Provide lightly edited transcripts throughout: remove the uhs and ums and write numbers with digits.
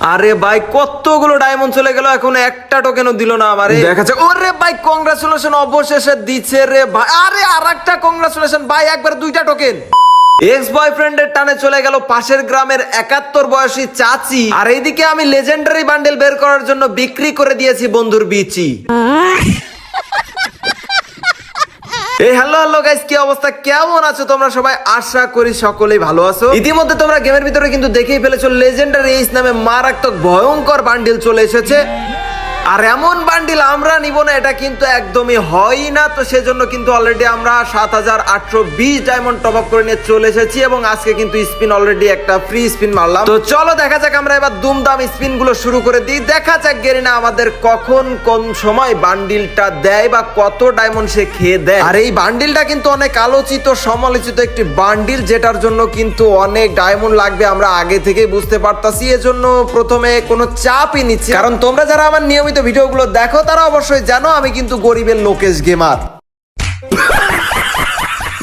আরে ভাই কতগুলো ডায়মন্ড চলে গেল, এখন একটা টোকেনও দিল না আমারে। দেখা যাচ্ছে ওরে ভাই কংগ্রাচুলেশন অবশেষে দিচ্ছে রে ভাই। আরে আরেকটা কংগ্রাচুলেশন ভাই, একবার দুইটা টোকেন। এক্স বয়ফ্রেন্ডের টানে চলে গেল পাশের গ্রামের 71 বয়সী চাচি। আর এইদিকে আমি লেজেন্ডারি বান্ডেল বের করার জন্য বিক্রি করে দিয়েছি বন্ধুর বিচি। এই হ্যালো গাইস, কি অবস্থা, কেমন আছো তোমরা সবাই? আশা করি সকলেই ভালো আছো। ইতিমধ্যে তোমরা গেমের ভিতরে কিন্তু দেখেই ফেলেছো লেজেন্ডারি এইচ নামে মারাত্মক ভয়ঙ্কর বান্ডিল চলে এসেছে। আর এমন বান্ডিল আমরা নিব না, এটা কিন্তু একদমই হয় না। তো সেজন্য কিন্তু অলরেডি আমরা 7820 ডায়মন্ড টপ আপ করে নিয়ে চলে এসেছি এবং আজকে কিন্তু স্পিন অলরেডি একটা ফ্রি স্পিন মারলাম। তো চলো দেখা যাক, আমরা এবার দুমদাম স্পিন গুলো শুরু করে দিই। দেখা যাক গেরিনা আমাদের কখন কোন সময় বান্ডিলটা দেয় বা কত ডায়মন্ড সে খেয়ে দেয়। আর এই বান্ডিলটা কিন্তু অনেক আলোচিত সমালোচিত একটি বান্ডিল, যেটার জন্য কিন্তু অনেক ডায়মন্ড লাগবে আমরা আগে থেকেই বুঝতে পারতাছি। এজন্য প্রথমে কোনো চাপই নিচ্ছি, কারণ তোমরা যারা আমার নিয়মিত ভিডিওগুলো দেখো তারা অবশ্যই জানো আমি কিন্তু গরিবের লোকেশ গেমার।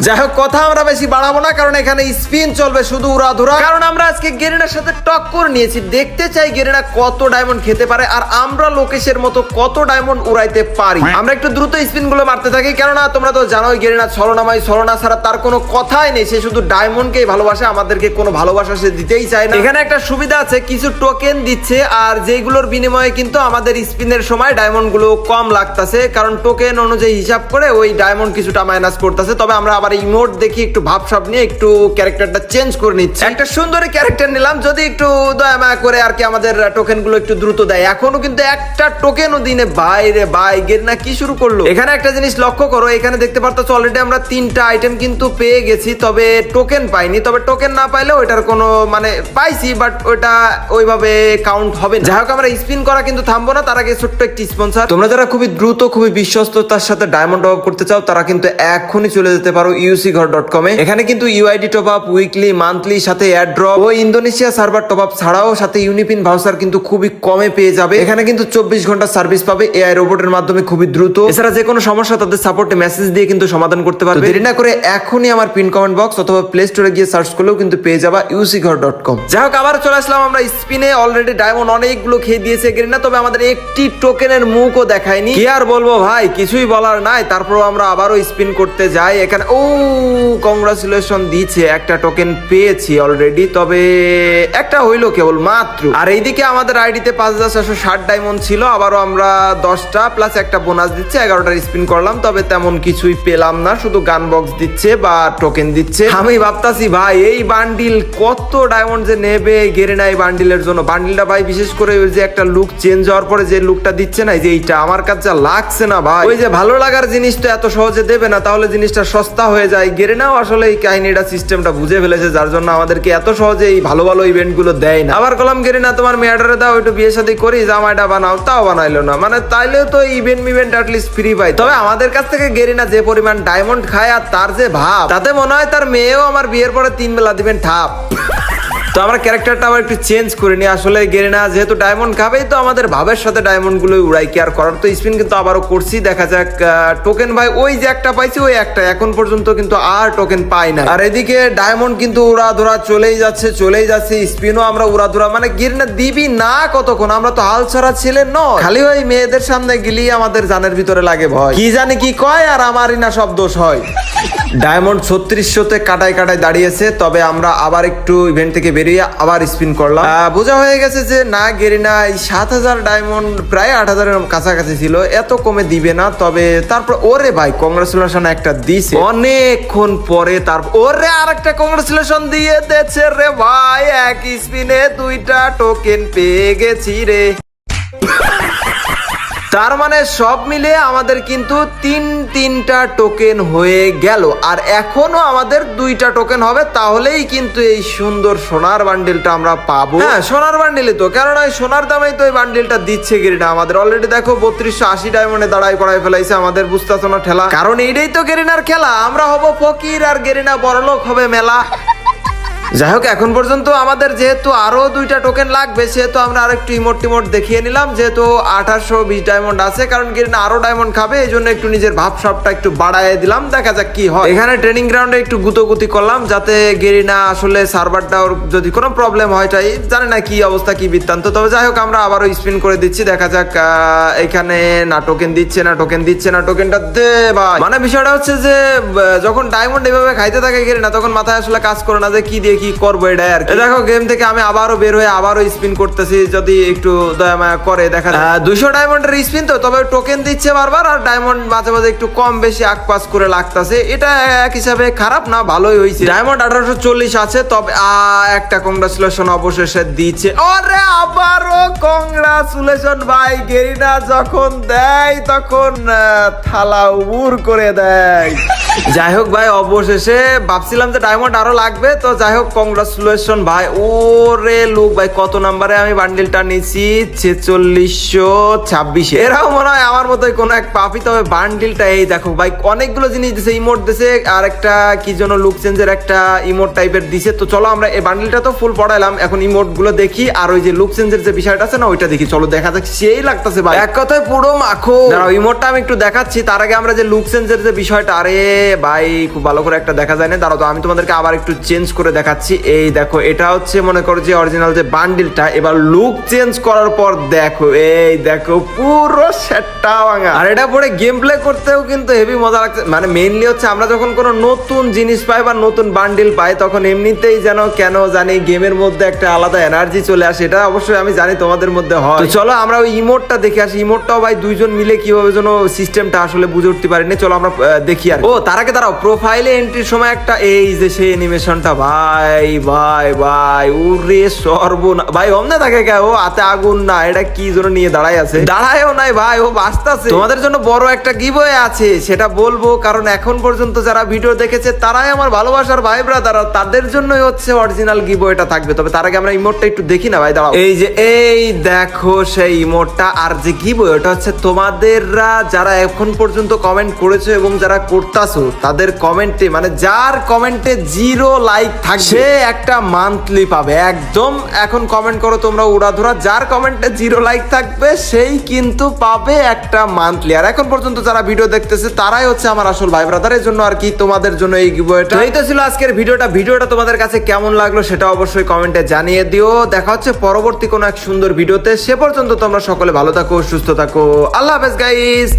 যাই হোক, কথা আমরা বেশি বাড়াবো না, কারণ এখানে স্পিন চলবে শুধু উড়াধুরা। কারণ আমরা আজকে গেরিনার সাথে টক্কর নিয়েছি, দেখতে চাই গেরিনা কত ডায়মন্ড খেতে পারে আর আমরা লোকেশের মতো কত ডায়মন্ড উড়াইতে পারি। আমরা একটু দ্রুত স্পিন গুলো মারতে থাকি, কেননা তোমরা তো জানোই গেরিনা ছলনাময়, ছলনা ছাড়া তার কোনো কথাই নেই। সে শুধু ডায়মন্ডকেই ভালোবাসে, আমাদেরকে কোনো ভালোবাসা সে দিতেই চায় না। এখানে একটা সুবিধা আছে, কিছু টোকেন দিচ্ছে আর যেগুলোর বিনিময়ে কিন্তু আমাদের স্পিনের সময় ডায়মন্ড গুলো কম লাগতেছে, কারণ টোকেন অনুযায়ী হিসাব করে ওই ডায়মন্ড কিছুটা মাইনাস করতেছে। তবে আমরা আবার ইমোট দেখি একটু ভাবসাব নিয়ে একটু ক্যারেক্টারটা চেঞ্জ করে নিচ্ছি। একটা সুন্দরী ক্যারেক্টার নিলাম, যদি একটু দয়া মায়া করে আর কি আমাদের টোকেন গুলো একটু দ্রুত দেয়। এখনো কিন্তু একটা টোকেনও দিনে বাইরে বাই গেরিনা কি শুরু করলো। এখানে একটা জিনিস লক্ষ্য করো, এখানে দেখতে পারতো অলরেডি আমরা 3টা আইটেম কিন্তু পেয়ে গেছি, তবে টোকেন পাইনি। তবে টোকেন না পাইলে ওইটার কোনো মানে পাইছি, বাট ওইটা ওইভাবে কাউন্ট হবে না। যাই হোক, আমরা স্পিন করা কিন্তু থামবো না, তার আগে ছোট্ট একটি স্পন্সর। তোমরা যারা খুবই দ্রুত খুবই বিশ্বস্ততার সাথে ডায়মন্ড টপ আপ করতে চাও, তারা কিন্তু এখনই চলে যেতে পারো ucghar.com এ। এখানে কিন্তু UID top up, weekly, monthly, সাথে এয়ার ড্রপ ও ইন্দোনেশিয়া সার্ভার টপ আপ ছাড়াও সাথে ইউনিপিন ভাউচার কিন্তু খুবই কমে পেয়ে যাবে। এখানে কিন্তু 24 ঘন্টা সার্ভিস পাবে এআই রোবটের মাধ্যমে, খুবই দ্রুত। এছাড়া যে কোনো সমস্যা তাদের সাপোর্টে মেসেজ দিয়ে কিন্তু সমাধান করতে পারবে। দেরি না করে এখনই আমার পিন কমেন্ট বক্স অথবা প্লে স্টোরে গিয়ে সার্চ করলেও কিন্তু পেয়ে যাবা ucghar.com। যাই হোক, আবার চলে আসলাম আমরা স্পিনে। অলরেডি ডায়মন্ড অনেকগুলো খেয়ে দিয়েছে গেরিনা, তবে আমাদের একটি টোকেনের মুখও দেখায়নি। কি আর বলবো ভাই, কিছুই বলার নাই। তারপর আমরা আবারও স্পিন করতে যাই। এখানে ও কংগ্রাচুলেশন দিচ্ছে, একটা টোকেন পেয়েছি অলরেডি, তবে একটা হইলো কেবল মাত্র। আর এইদিকে আমাদের আইডিতে 5460 ডায়মন্ড ছিল, আবারও আমরা 10টা প্লাস একটা বোনাস দিচ্ছে, 11টার স্পিন করলাম, তবে তেমন কিছুই পেলাম না, শুধু গান বক্স দিচ্ছে বা টোকেন দিচ্ছে। আমি ভাবতাছি ভাই এই বান্ডিল কত ডায়মন্ড যে নেবে গেরিনা এই বান্ডিলের জন্য। বান্ডিলটা ভাই বিশেষ করে ওই যে একটা লুক চেঞ্জ হওয়ার পরে যে লুকটা দিচ্ছে না, যে এইটা আমার কাছে লাগছে না ভাই। ওই যে ভালো লাগার জিনিস তো এত সহজে দেবে না, তাহলে জিনিসটা সস্তা হয়ে যায়। গেরিনাও আসলে এই কাহিনীটা সিস্টেমটা বুঝে ফেলেছে, যার জন্য আমাদেরকে এত সহজে এই ভালো ভালো ইভেন্ট গুলো দেয় না। আবার কলাম গেরিনা তোমার মেয়াডারে দাও, একটু বিয়ে শাদী করি, জামাইটা বানাও, তাও বানাইলো না। মানে তাইলেও তো ইভেন্ট অ্যাটলিস্ট ফ্রি পাই। তবে আমাদের কাছ থেকে গেরিনা যে পরিমাণ ডায়মন্ড খায় আর তার যে ভাব, তাতে মনে হয় তার মেয়েও আমার বিয়ের পরে 3 বেলা দিবেন ঠাপ। তো আমরা ক্যারেক্টারটা আবার একটু চেঞ্জ করে নিই। আসলে গেরিনা যেহেতু ডায়মন্ড খাবেই, তো আমাদের ভাবের সাথে ডায়মন্ড গুলো উড়াই কি আর করার। তো স্পিন কিন্তু আবারও করছি, দেখা যাক। টোকেন ভাই ওই যে একটা পাইছি, ওই একটা, এখন পর্যন্ত কিন্তু আর টোকেন পাই না। আর এদিকে ডায়মন্ড কিন্তু উড়া ধরা চলেই যাচ্ছে। স্পিনও আমরা উড়া ধরা, মানে গেরিনা দিবি না কতক্ষণ। আমরা তো হাল ছাড়া ছেলে নয়, খালি ওই মেয়েদের সামনে গেলেই আমাদের জানের ভিতরে লাগে ভয়, কি জানি কি কয়, আর আমারই না সব দোষ হয়। ডায়মন্ড 3600তে কাটায় দাঁড়িয়েছে, তবে আমরা আবার একটু ইভেন্ট থেকে বেরিয়ে আবার স্পিন করলাম। বোঝা হয়ে গেছে যে না, গেরিনা এই 7000 ডায়মন্ড প্রায় 8000-এর কাছাকাছি ছিল, এত কমে দিবে না। তবে তারপর ওরে ভাই কংগ্রাচুলেশন একটা দিছে অনেকক্ষণ পরে, তারপর ওরে আরেকটা কংগ্রাচুলেশন দিয়ে দিয়েছে রে ভাই। এক স্পিনে 2টা টোকেন পেয়ে গেছি রে। তার মানে সব মিলে আমাদের কিন্তু 3টা টোকেন হয়ে গেল, আর এখনো আমাদের 2টা টোকেন হবে, তাহলেই কিন্তু এই সুন্দর সোনার বান্ডিলটা আমরা পাবো। হ্যাঁ, সোনার বান্ডিলই তো, কারণ এই সোনার দামেই তো এই বান্ডিলটা দিচ্ছে গেরিনা আমাদের। অলরেডি দেখো 3280 ডায়মন্ডে দাঁড়াই করাই ফেলাইছে আমাদের, বুঝতেছো না ঠেলা। কারণ এইটাই তো গেরিনার খেলা, আমরা হব ফকির আর গেরিনা বড়লোক হবে মেলা। যাই হোক, এখন পর্যন্ত আমাদের যেহেতু আরো 2টা টোকেন লাগবে, সেহেতু আমরা আরেকটু ইমোট টিমোট দেখিয়ে নিলাম। যেহেতু 1820 ডায়মন্ড আছে, কারণ গেরিনা আরো ডায়মন্ড খাবে, এই জন্য একটু নিজের ভাব সবটা একটু বাড়ায় দিলাম। দেখা যাক কি হয়। এখানে ট্রেনিং গ্রাউন্ডে একটু গুতোগুতি করলাম, যাতে গেরিনা আসলে সার্ভারটা ওর যদি কোনো প্রবলেম হয়, তাই জানি না কি অবস্থা কি বৃত্তান্ত। তবে যাই হোক, আমরা আবারও স্পিন করে দিচ্ছি, দেখা যাক। এখানে না টোকেন দিচ্ছে না, টোকেনটা দে ভাই। মানে বিষয়টা হচ্ছে যে যখন ডায়মন্ড এভাবে খাইতে থাকে গেরিনা, তখন মাথায় আসলে কাজ করে না যে কি দিয়ে কি করবো এটা আর কি। দেখো, গেম থেকে আমি আবারও বের হয়ে আবারও স্পিন করতেছি, যদি একটু দয়া মায়া করে। দেখা যায় 200 ডায়মন্ডের স্পিন তো, তবে টোকেন দিচ্ছে বারবার, আর ডায়মন্ড মাঝে মাঝে একটু কম বেশি আকপাস করে লাগতেছে। এটা এক হিসাবে খারাপ না, ভালোই হয়েছে। ডায়মন্ড 1840 আছে, তবে একটা কংগ্রাচুলেশন অবশেষে দিচ্ছে। আরে আবারও কংগ্রাচুলেশন ভাই। গেরিনা যখন দেয় তখন থালা উবুর করে দেয়। যাই হোক ভাই, অবশেষে ভাবছিলাম যে ডায়মন্ড আরো লাগবে, তো যাই হোক কংগ্রাচুলেশন ভাই। ওরে লোক ভাই, কত নাম্বারে আমি বান্ডিলটা নিছি? 4626। এরাও মনে হয় আমার মতোই কোনো এক পাপি। তবে বান্ডিলটা এই দেখো ভাই, অনেকগুলো জিনিস দিছে, ইমোট দিছে, আর একটা কি যেন লুক চেঞ্জের একটা ইমোট টাইপের দিছে। তো চলো আমরা এই বান্ডিলটা তো ফুল পড়াইলাম, এখন ইমোট গুলো দেখি, আর ওই যে লুক চেঞ্জের যে বিষয়টা আছে না, ওইটা দেখি। চলো দেখা যাক, সেই লাগতেছে ভাই, এক কথায় পুরো মাখো। দাঁড়াও, ইমোটটা আমি একটু দেখাচ্ছি, তার আগে আমরা যে লুক চেঞ্জের যে বিষয়টা, আরে ভাই খুব ভালো করে একটা দেখা যায় না। দাঁড়াও তো, আমি তোমাদেরকে আবার একটু চেঞ্জ করে দেখাচ্ছি। এই দেখো, এটা হচ্ছে মনে করো যে অরিজিনাল যে বান্ডিলটা। এবার লুক চেঞ্জ করার পর দেখো, এই দেখো পুরো সেটটা ভাঙা। আর এটা পরে গেম প্লে করতেও কিন্তু হেভি মজা লাগছে। মানে মেইনলি হচ্ছে আমরা যখন কোনো নতুন জিনিস পাই বা নতুন বান্ডিল পাই, তখন এমনিতেই যেন কেন জানি গেমের মধ্যে একটা আলাদা এনার্জি চলে আসে। এটা অবশ্যই আমি জানি তোমাদের মধ্যে হয়। তো চলো আমরা ওই ইমোটটা দেখে আসি। ইমোটটাও ভাই দুইজন মিলে কিভাবে যেন সিস্টেমটা আসলে বুঝে উঠতে পারিনি। চলো আমরা দেখি। আর ও তার আগে দাঁড়াও, প্রোফাইলে এন্ট্রির সময় একটা এই যে সেই অ্যানিমেশনটা ভাই ভাই ভাই, উরে সর্বনা ভাই। অমনে থাকে কে ও? হাতে আগুন না, এটা কি জন্য নিয়ে দাঁড়ায় আছে? দাঁড়ায়ও নাই ভাই, ও বাঁচতাছে। তোমাদের জন্য বড় একটা গিভওয়ে আছে, সেটা বলবো, কারণ এখন পর্যন্ত যারা ভিডিও দেখেছে তারাই আমার ভালোবাসার ভাই ব্রাদার, তাদের জন্যই হচ্ছে অরিজিনাল গিভওয়েটা থাকবে। তবে তার আগে আমরা ইমোটটা একটু দেখি না ভাই। দাঁড়াও, এই যে এই দেখো সেই ইমোটটা, আর যে গিভওয়ে ওটা হচ্ছে তোমাদেররা যারা এখন পর্যন্ত কমেন্ট করেছো এবং যারা করতাছো, তাদের কমেন্টে, মানে যার কমেন্টে 0 লাইক থাকবে সে একটা মান্থলি পাবে। একদম এখন কমেন্ট করো তোমরা উড়াধুরা, যার কমেন্টে 0 লাইক থাকবে সেই কিন্তু পাবে একটা মান্থলি। আর এখন পর্যন্ত যারা ভিডিও দেখতেছে তারাই হচ্ছে আমার আসল ভাই ব্রাদারের জন্য আর কি, তোমাদের জন্য এই গিভওয়েটা। এই তো ছিল আজকের ভিডিওটা তোমাদের কাছে কেমন লাগলো সেটা অবশ্যই কমেন্টে জানিয়ে দিও। দেখা হচ্ছে পরবর্তী কোনো এক সুন্দর ভিডিওতে। সে পর্যন্ত তোমরা সকলে ভালো থাকো, সুস্থ থাকো। আল্লাহ হাফেজ গাইস।